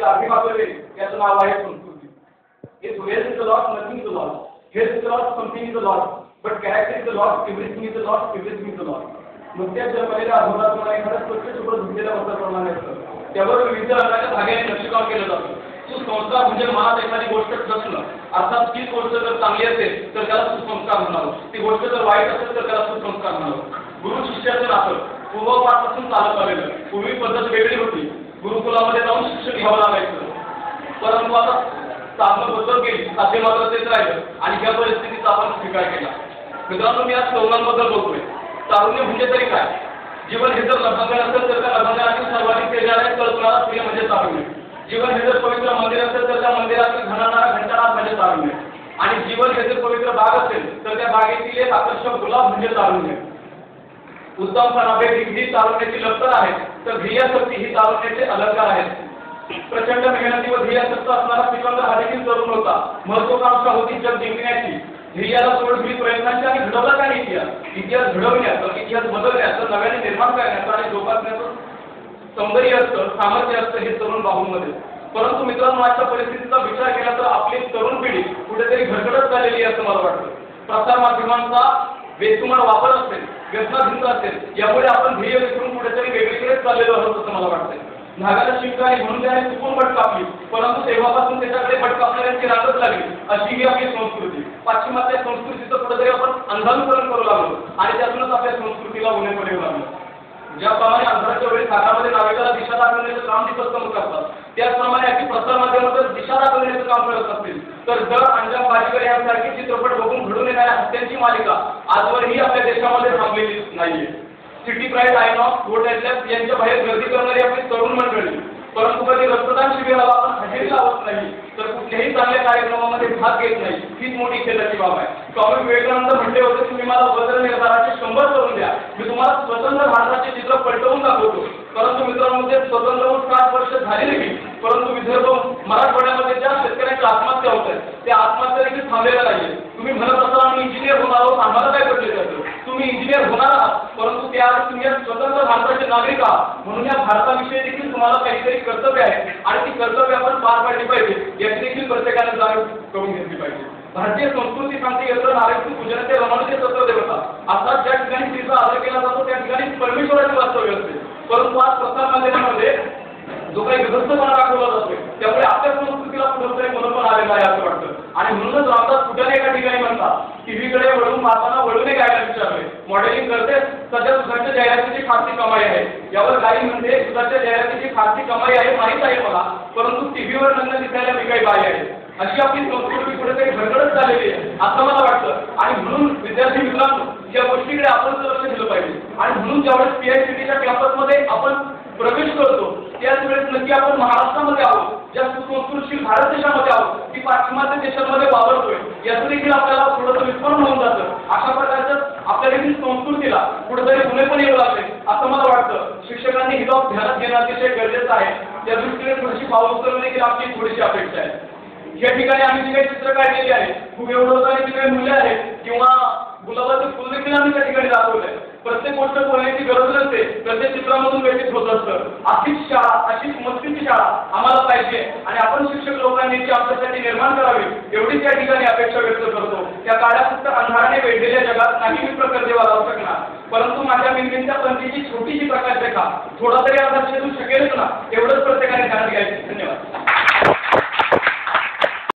आधी वापरले याचं नाव आहे संस्कृती. If wealth is a loss, nothing is a loss. Health is a loss, something is a loss. But character is a loss, everything is a loss, everything is a loss. नुकत्याच जन्मलेल्या अधोरात्माला एखाद्या स्वच्छ शुभ्र धुतलेल्या वस्त्राप्रमाणे असतं. त्यावर विविध रंगाच्या धाग्याने नक्षीकाम केलं जातं. सुसंस्कार म्हणजे मनात एखादी गोष्ट नसणं. अर्थात ती गोष्ट जर चांगली असेल तर त्याला सुसंस्कार म्हणावं, ती गोष्ट जर वाईट असेल तर त्याला सुसंस्कार म्हणावं. गुरु शिष्याचं नातं पूर्वपासून चालत आलेलं. पूर्वी पद्धत वेगळी होती. गुरुकुलामध्ये जाऊन शिक्षण घ्यावं लागायचं. परंतु आता स्थापना बदल केली, साध्य मात्र तेच राहिलं आणि या परिस्थितीचा आपण स्वीकार केला. मित्रांनो, मी आज तरुणांबद्दल बोलतोय. तारुण्य म्हणजे तरी काय? जीवन हे जर लग्न असेल तर त्या लग्नातील सर्वाधिक तेजाने कल्पनाला प्रिय म्हणजे तारुण्य. जीवन हे जर पवित्र मंदिर असेल तर त्या मंदिरातील घडणारा घंटानाद म्हणजे तारुण्य. आणि जीवन हे जर पवित्र बाग असेल तर त्या बागेतील एक आकर्षक गुलाब म्हणजे तारुण्य. उत्तमपणापैकी ही तारुण्याची लक्षणं आहेत, तर ध्येयासक्ती ही तारुण्याचे अलंकार आहेत. प्रचंड मेहनती व ध्येयासक्त असणारा सिकंदर हा देखील तरुण होता. महत्वाकांक्षा होती जग जिंकण्याची. ध्येयाला सोडून प्रयत्नांची आणि घडवला काय इतिहास घडवण्याचं, इतिहास बदलण्याचं, नव्याने निर्माण करण्याचं आणि जोपासण्याचं सौंदर्य असतं, सामर्थ्य असतं हे तरुण बाहूंमध्ये. परंतु मित्रांनो, आजच्या परिस्थितीचा विचार केला तर आपली तरुण पिढी कुठेतरी घडघडत झालेली आहे असं मला वाटतं. प्रसार माध्यमांचा बेसुमार वापर असेल, व्यसनाधीन असेल, यामुळे आपण ध्येय विसरून कुठेतरी वेगळीकडेच चाललेलो आहोत असं मला वाटतंय. नागाला शिंक आणि म्हणून त्याने चुकून बट कापली, परंतु तेव्हापासून त्याच्याकडे बट कापणाऱ्यांची रांगच लागली. अशी ही आपली संस्कृती. पाश्चिमात्य संस्कृतीचं कुठेतरी आपण अंधानुकरण करू लागलो आणि त्यातूनच आपल्या संस्कृतीला उणे पडू लागलो. ज्याप्रमाणे अंधाराच्या वेळी घाटामध्ये नाविकाला दिशा दाखवण्याचं काम दीपस्तंभ करतात, त्याचप्रमाणे अशी प्रसार माध्यमातून दिशा दाखवण्याचं काम करत असतील तर जर अंजाम बाजीगर यांसारखे चित्रपट बघून घडून येणाऱ्या हत्यांची मालिका आजवरही आपल्या देशामध्ये थांबलेली नाहीये. सिटी प्राईड, आयनॉक्स, गोल्ड एटलॅस यांच्या बाहेर गर्दी करणारी आपली तरुण मंडळी, परंतु कधी रक्तदान शिबिराला आपण हजेरी लावत नाही तर कुठल्याही चांगल्या कार्यक्रमामध्ये भाग घेत नाही, हीच मोठी खेदाची बाब आहे. स्वामी विवेकानंद म्हटले होते, तुम्ही मला बदल निर्धाराचे 100 करून द्या, मी तुम्हाला स्वतंत्र भारताचे चित्र पलटवून दाखवतो. परंतु मित्रांनो, ते स्वतंत्र होऊन 7 वर्ष झाली नाही, परंतु विदर्भ मराठवाड्यामध्ये ज्या शेतकऱ्यांच्या आत्महत्या होत आहेत त्या आत्महत्या देखील थांबलेल्या नाहीये. तुम्ही म्हणत असाल आम्ही इंजिनियर होणार आहोत, आम्हाला काय पडले जातं? तुम्ही इंजिनियर होणार आहात, परंतु त्याआधी तुम्ही स्वतंत्र भारताचे नागरिक आहात, म्हणून या भारताविषयी देखील तुम्हाला काहीतरी कर्तव्य आहे आणि ती कर्तव्य आपण पार पाडली पाहिजे याची देखील प्रत्येकाने जाणीव करून घेतली पाहिजे. भारतीय संस्कृती सांगते यंत्र नारायण पूजन ते रमणचे तत्व देवता. अर्थात ज्या ठिकाणी तिचा आदर केला जातो त्या ठिकाणी परमेश्वराचे वास्तव्य असते. परंतु आज प्रसार माध्यमामध्ये जो काही विभक्तपणा दाखवला जातोय त्यामुळे आपल्या संस्कृतीला कुठेतरी मनोबल आलेला आहे असं वाटतं. आणि म्हणूनच रामदास कुठे एका ठिकाणी म्हणतात, टीव्हीकडे वळून माताना वळूने गायला विचारले, मॉडेलिंग करते सध्या दुधाच्या जाहिरातीची खासगी कमाई आहे. यावर गाई म्हणते दुधाच्या जाहिरातीची खासगी कमाई आहे माहीत आहे मला, परंतु टीव्हीवर लग्न दिसायला मी काही बाई आहे. अशी आपली संस्कृती कुठेतरी घडघडत झालेली आहे असं मला वाटतं. आणि म्हणून विद्यार्थी मित्रांनो, या गोष्टीकडे आपण लक्ष दिलं पाहिजे. आणि म्हणून ज्यावेळेस PICTच्या कॅम्पसमध्ये आपण प्रवेश करतो त्याच वेळेस नक्की आपण महाराष्ट्रामध्ये आहोत, ज्या सुसंस्कृतशील भारत देशामध्ये आहोत, की पाश्चिमात्य देशांमध्ये वावरतोय याचं देखील आपल्याला थोडंसं विस्मरण होऊन जातं. अशा प्रकारचं आपल्या देखील संस्कृतीला कुठेतरी पुणे पण येऊ लागले असं मला वाटतं. शिक्षकांनी ही बाब ध्यानात घेणं अतिशय गरजेचं आहे. त्या दृष्टीने थोडीशी पाऊल उचलणं देखील आपली थोडीशी अपेक्षा आहे. या ठिकाणी आम्ही जी काही चित्र काढलेली आहे, खूप एवढं होतं आणि जी काही मूल्य आहेत किंवा गुलाबाचे फुल देखील आम्ही त्या ठिकाणी दाखवलंय. प्रत्येक गोष्ट बोलण्याची गरज नसते, प्रत्येक चित्रामधून व्यतीत होत असतं. अशीच शाळा, अशीच मस्तीची शाळा आम्हाला पाहिजे आणि आपण शिक्षक लोकांनी ती आपल्यासाठी निर्माण करावी एवढीच या ठिकाणी अपेक्षा व्यक्त करतो. त्या काळात फक्त अंधाराने वेढलेल्या जगात नाही मी प्रकाश देवा लावू शकणार, परंतु माझ्या मेंदीच्या पंथीची छोटीशी प्रकाशरेखा थोडा तरी अंधार शोधू शकेलच ना, एवढंच प्रत्येकाने ध्यान घ्यायचं. धन्यवाद.